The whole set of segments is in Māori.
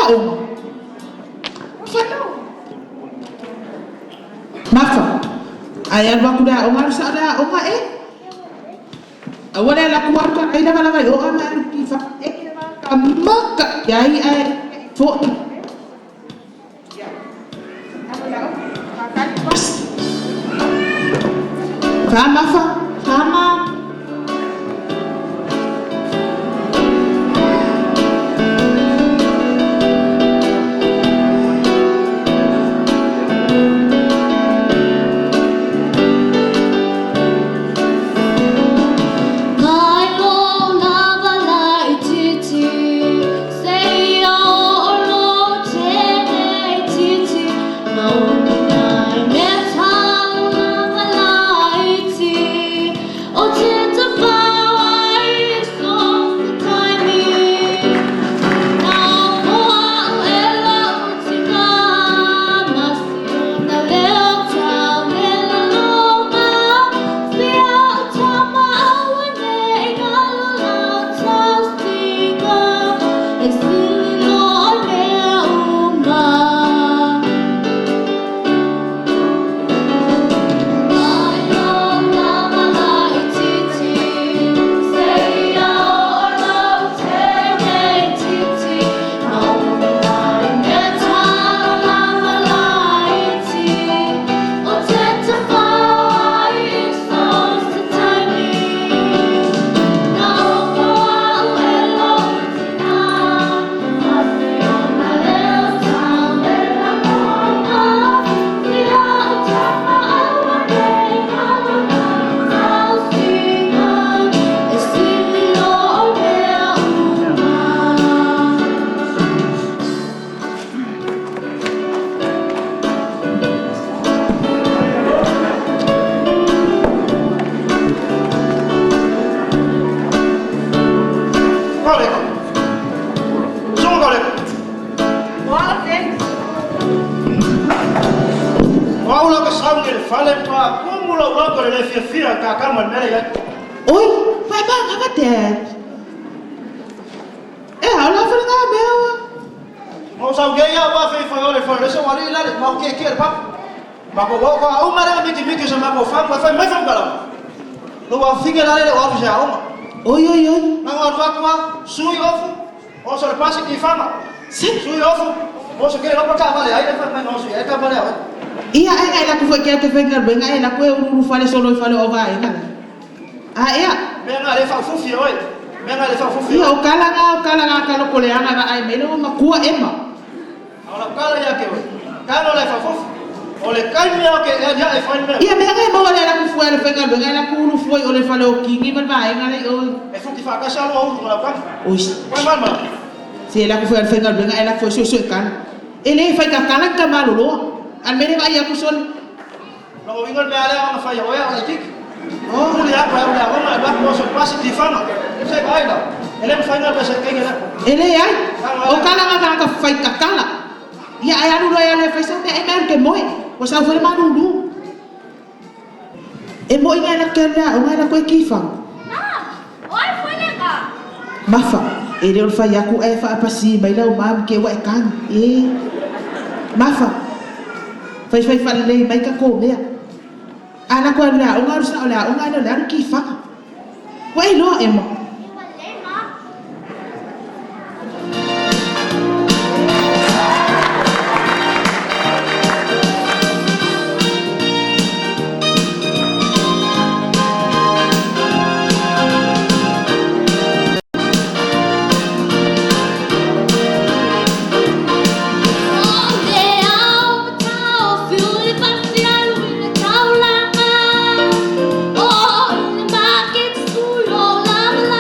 Failautusi. Mafa. Ayah aku dah orang ada orang awalnya laku aku ay naman orang na kifa maka yai ay fo Kama fa kama Oi, vai bang apa dad? Ala fa nga bewa. Mau sa gaya ba fa ole fa le so wali la mau ke ba. Ba ko au mara miki so ma ko fa mai fa bala. Lo wa figa la le wa ja o. Oi. Na wa kwa sui ofu. O so le pasi ki fama. Sui ofu. O so ke lo pa ka vale ai fa mai no sui ai ka vale. Iya ai la ku fa ke venga benga ai la ku uru fale solo fale o vai ngala. Iya. Benga le fa fufi oi. Benga le fa fufi. Iya o kala nga kalo koleanga ga ai melo makua ema. Ora kala ya ke oi. Kalo le fa fufi. Ole kalmia ke ya e fa me. Iya benga mo le la ku fu le venga benga la ku uru foi ole fale o kingi man vai ngala o. E futi fa ka sa lo o la pa. Oi. Oi mama. Se la ku fu le venga benga ai la fu so kan. Ele fa ka kala ka malulo. Al mene vai aku son. Lo vingo me ale ona fa ya o ya tik. Oh, udah apa? Ona ba ko so pasi di fama. Sai vai da. Ele me fa na ba sa ke ngela. Ele ai. O kala nga ka fai ka kala. Ya ai anu ya le fa sa me ai mer ke moi. O sa fa ma nu. E moi nga na kala, o nga na ko kifang. Oi, foi legal. Mafa, ele o fa ya ku ai fa pa si mai la o mam ke wa kan. Mafa. Fai fa le mai ka ko me. Ana ko la, o nga sa la, o nga la kifang. Wai lo emo. Oh, in the market, school, all I'm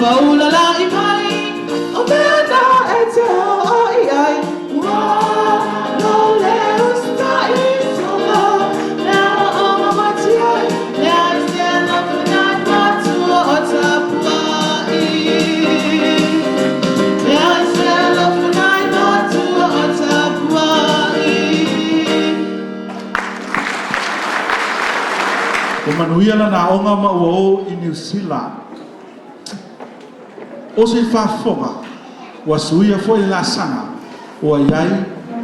paula la I mai o mea na e te o I ai ua no le usta I songa lea o mamati ai lea I se lafu nai Mātua o Tapua'i lea I se lafu nai Mātua o Tapua'i. O manuia lana aonga mauao I New Zealand. O se whafonga, ua suia fo I la sanga, ua iai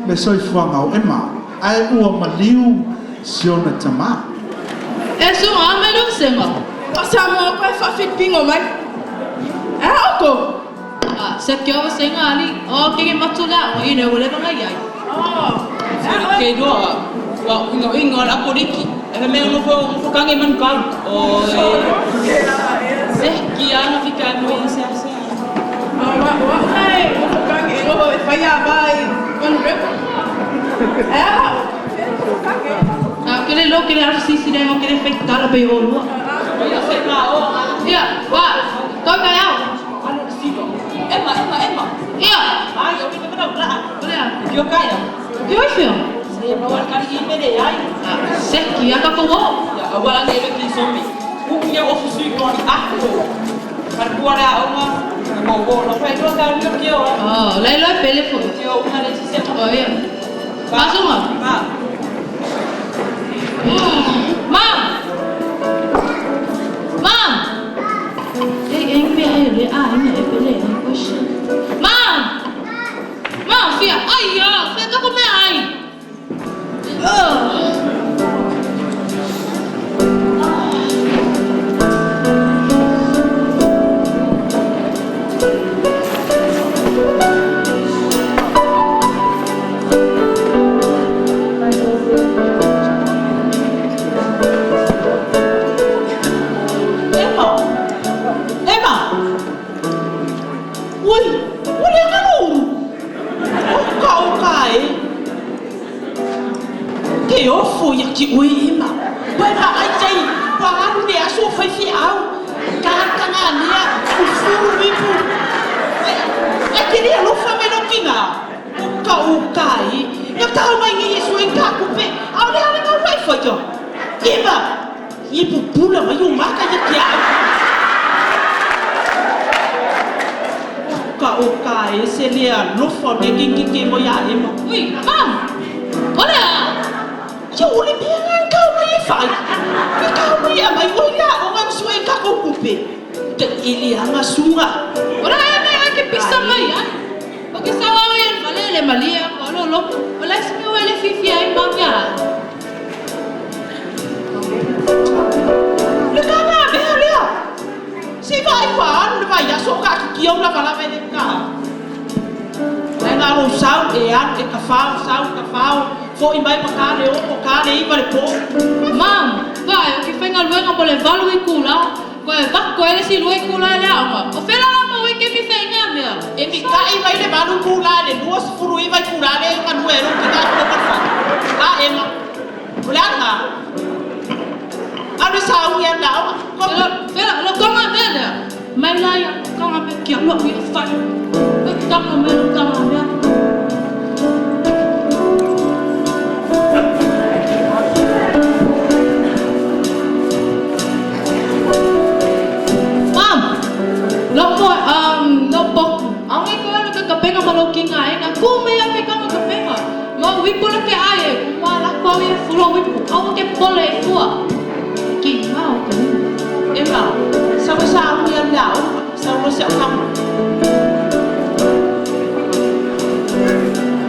me soifuanga o ema, ai ua maliu siona tama. E sunga me lu senga. O sa mo ko fa fit pingo mai. E oko. Ah, se ke o senga ali. O ke matula o ine o le banga iai. Oh. Ke do wa ingo la poliki. E me no fo kange man kal. O se ki ana fika no se se. Wa ai, o kange o fa ya bai. Kon rep. Ah, kele lo kele arsi si dai mo kele fek kala pe o lo. Ya se ka o. Ya, wa. Ko ka ya. Ano si do. Emma. Ya. Ai, eu me não lá. Olha. Yo kaya. Yo fio. Se bawa kali me de ai. Se ki aka ko wo. Ya awala de Kirisome. O que eu ofereci com a para cuara uma mo no foi do ka yo que eu. Oh, lai lo pele fo. Eu uma de se. Oh ya. Pasok mo. Ah. Mom! Mom! Em bé ele ai nè pele ai ko shi. Mom! Mom, fia. Ai ya, fia ka ko me ai. Ki ui ima. Pai ba ai sei, pa anu de aso Failautusi. Ka nga nia, o furu vipu. E queria lo fame no kinga. Ka o kai. Eu tava mai ngi isso em ka kupe. Au le ana vai foi jo. Ima. Ipu pula mai o maka ya kia. Ka o kai se lia lo fame kingi mo ya ima. Ui, mam. Olha. Eu olhei bem a calma e faz. E calma e a mãe olha, o homem sua em caco cupe. Ele é uma sunga. Ora é que pisa mai, ah. Porque sa wa yan malele malia, lo. Wala si ko wala fifi ay manga. Le kana be olha. Se vai falar, não vai já só que eu lá falar vai cá. Lá no sal e a e cafau. Foi mai makale o kale I vale po. Mam, vai, o que fenga luenga pole valu I kula. Ko e bakko ele si luenga kula le ama. O fela ama o que me fenga me. E mi kai vai le valu kula le duas furu I vai kula le manuelo que dá pro pafa. Ah, Emma. Olha lá. Ano sa u ya na. Fela, lo kama me le. Mai la ya, kama me ki lo mi fa. Kama me lo kama me. Maloking ay na kume ya ke kama kapenga ma wipo la ke ay ma la ko ya fulo wipo au ke pole fua ki mau ke Emma sa u ya na sa u se kam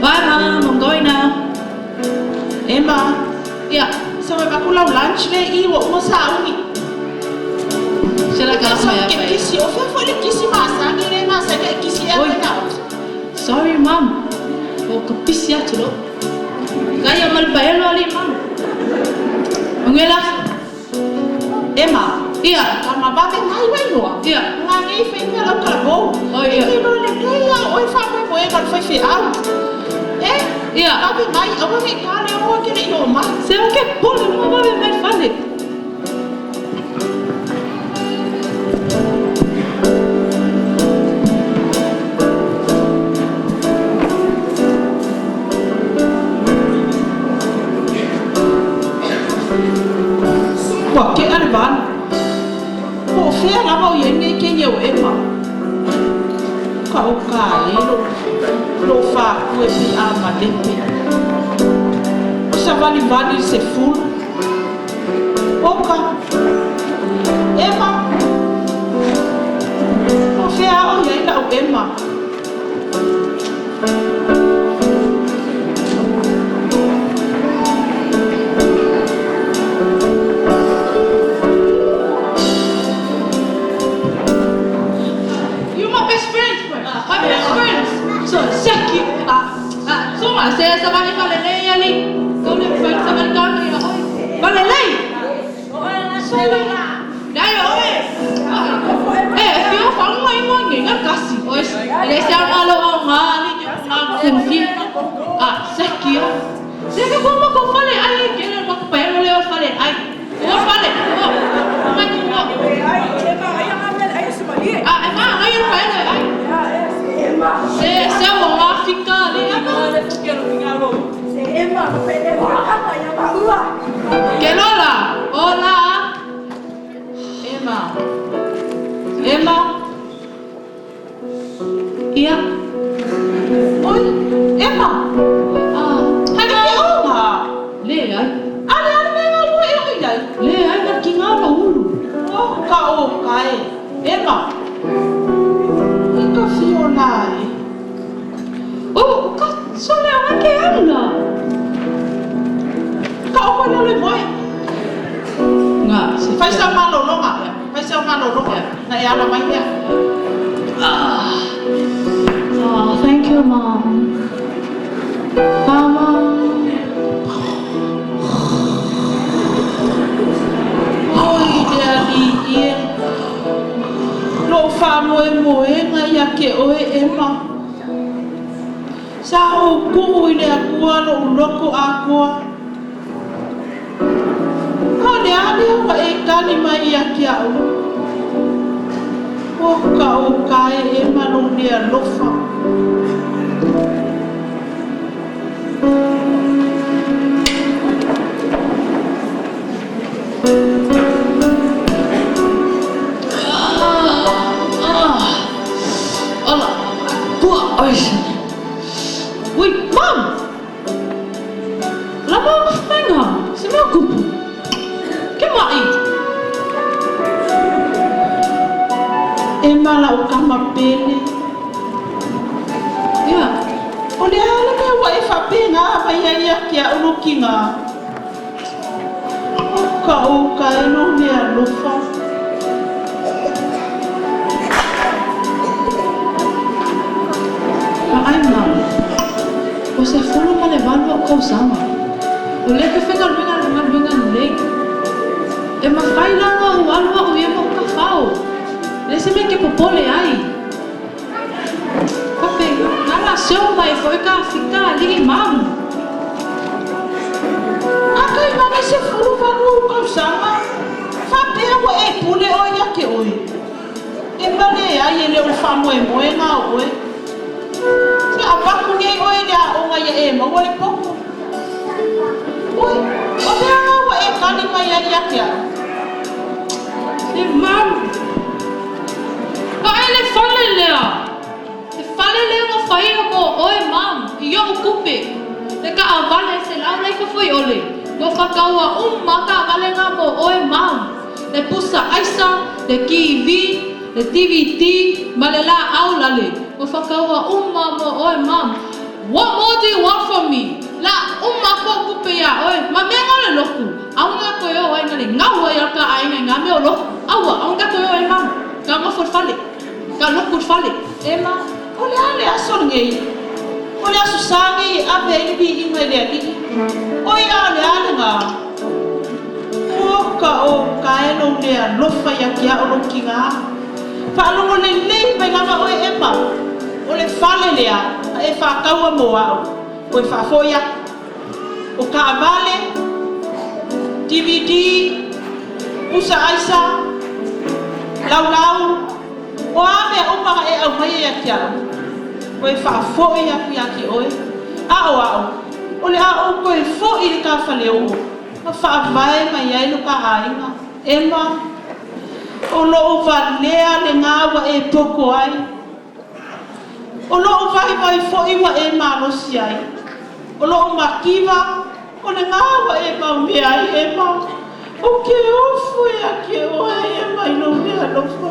bye mom I'm going now Emma ya sa ba ku lau lunch le I wo mo sa u ni será que ela ke kisi o fe foi le kisi masa ke le masa ke kisi ya na. Sorry, Mom. O kapis ya tulo. Kaya malbayalo ali, Mom. Mangela. Emma. Iya. Kama babe mai wai lo. Iya. Ngangi fenga lo kalbo. Oh iya. Ini lo le kaya oi fa mai mo e kan Failautusi. Iya. Babe mai o me kale o ke le yo ma. Se o que pole mo babe mai fale. ia o ema. Ka o ka lo fa kue pi a malepe. O sa vali se fulu. Oka. Ema. O fea o ia ina o ema. Saya sama ni Valelei ali. Kau ni fai sama ni kau ni oi. Valelei. Dai oi. Dia fang mai mai ngat kasi. Oi. Elise ngalo ngali kunfi. Sakio. Saya kau mau kau fale ali kena mak payah le fale ai. O fale. Mai kau. Emang ayam ambil ayam semali. Emang ayam fale ai. Saya mau Afrika ni. Kelola, hola. Emma. Iya. Oi, Emma. Hari ni ona. Le ai. Ale mengal lu ai dai. Le ai nak kingala ulu. Oh, kau kai. Emma. Ika Fiona. Oh, kau soalnya orang ke ana. Kau apa nak lebih? Enggak. Faisal malu nggak? Faisal malu nggak? Nak yang apa ini? Thank you, Mom. Mama. Oi, dia ni. Lo famo ngai ke oi Emma. Sao ku ile akua lo loko akua. Ada wa ekali mai yake au. O kai e manu dia lofa. Ola. Kuat ais. Wait, Mom. Lama menga. Semua kupu. Kemai. Emma la ukama pele. Ya. Ole ala ka wa fa pena ba ya kia unukinga. Ka eno ne lufa. Ai Mom. Você falou para levar o causama. O leque fica bengan lei. E ma fai lá o alwa o yemo kafao. Esse me que popole ai. Pape, nada seu vai foi cá ficar ali Mom. Akai mama se furu para o causama. Fa pe o e pule o ya ke oi. E bale ai ele o famo e moenga oi. Se abaku ni oi dia o ngai e ma oi poko. Oi, o dia o e kali mai ya kia. E Mom. Ele fale lea. E fale lea mo fai mo oi Mom. I o kupe. Le ka avale se la lai ka foi ole. Mo fakaua maka avale nga mo oi Mom. Le pusa aisa, le kiwi, le TVT, malela au lale. Mo fakaua mo oi Mom. What more do you want from me? La ko kupe ya oi. Ma me ngole loku. Au nga ko yo oi ngale ngau ya ka ai nga me o loku. Au nga ko yo oi Mom. Ka mo fale. Ka loku fale. Emma, ole ale asol ngei. Ole asusangi abe ibi ingwele aki. Oi ale nga. O ka eno le lofa ya kia o lokinga. Fa lo le pe nga oi Emma. Ole fale lea e fa kaua moa. O fa foya. O ka vale. DVD. Usa Aisa. Lau. O ame o maha e au mai ya kia. O e fa fo ya ki oi. Ao. O le ao ko e fo I ka fale o. Ma fa vai mai ai no ka ainga. Emma. O lo valea le ngawa e poko ai. O lo vai fo iwa e malosi ai. O lo makiva o le ngawa e maumi ai e mau. O ke ofu e a ke oe e mai no mea lofa.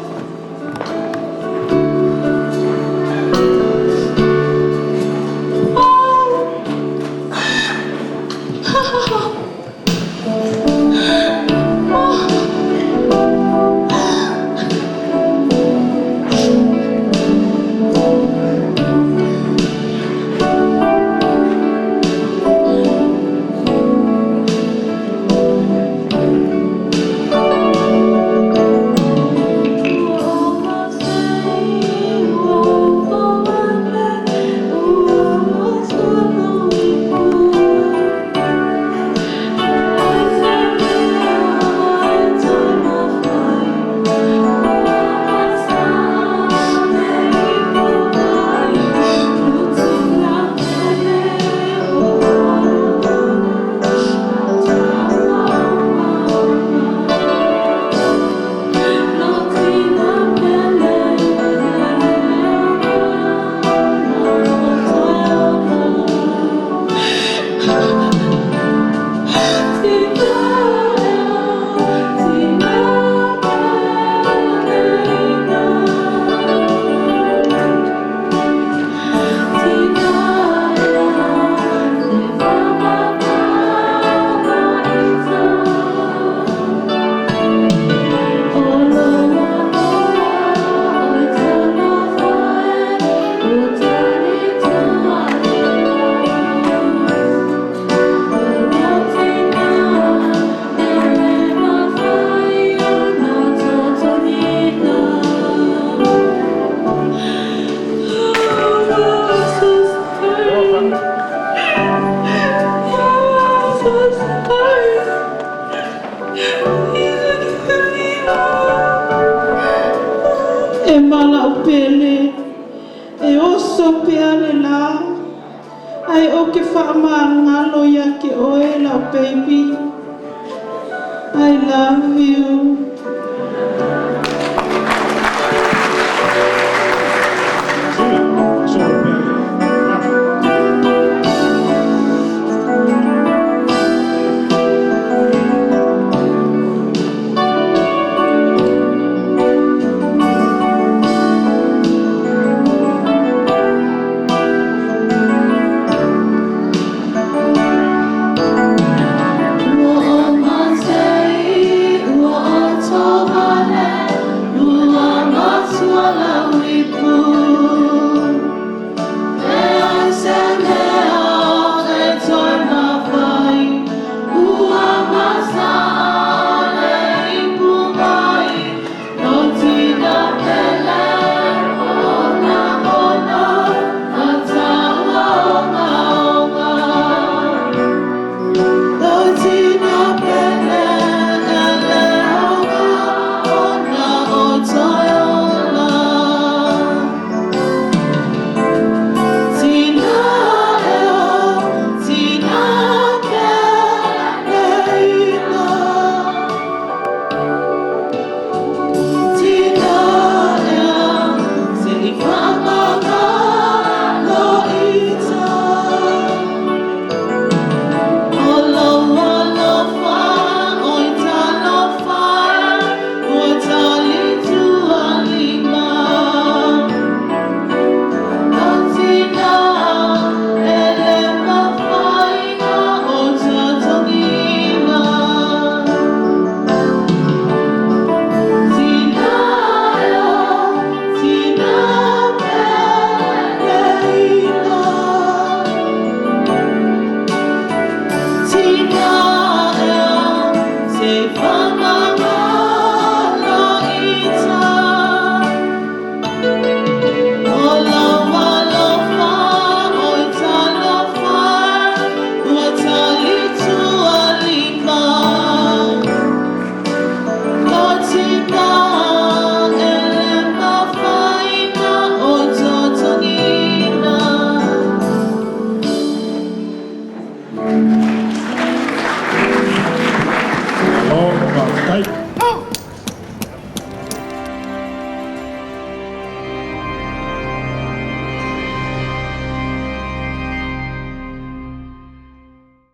E mala upele, e oso peale la, ai o ke whaamangalo ya ke oe la baby. I love you.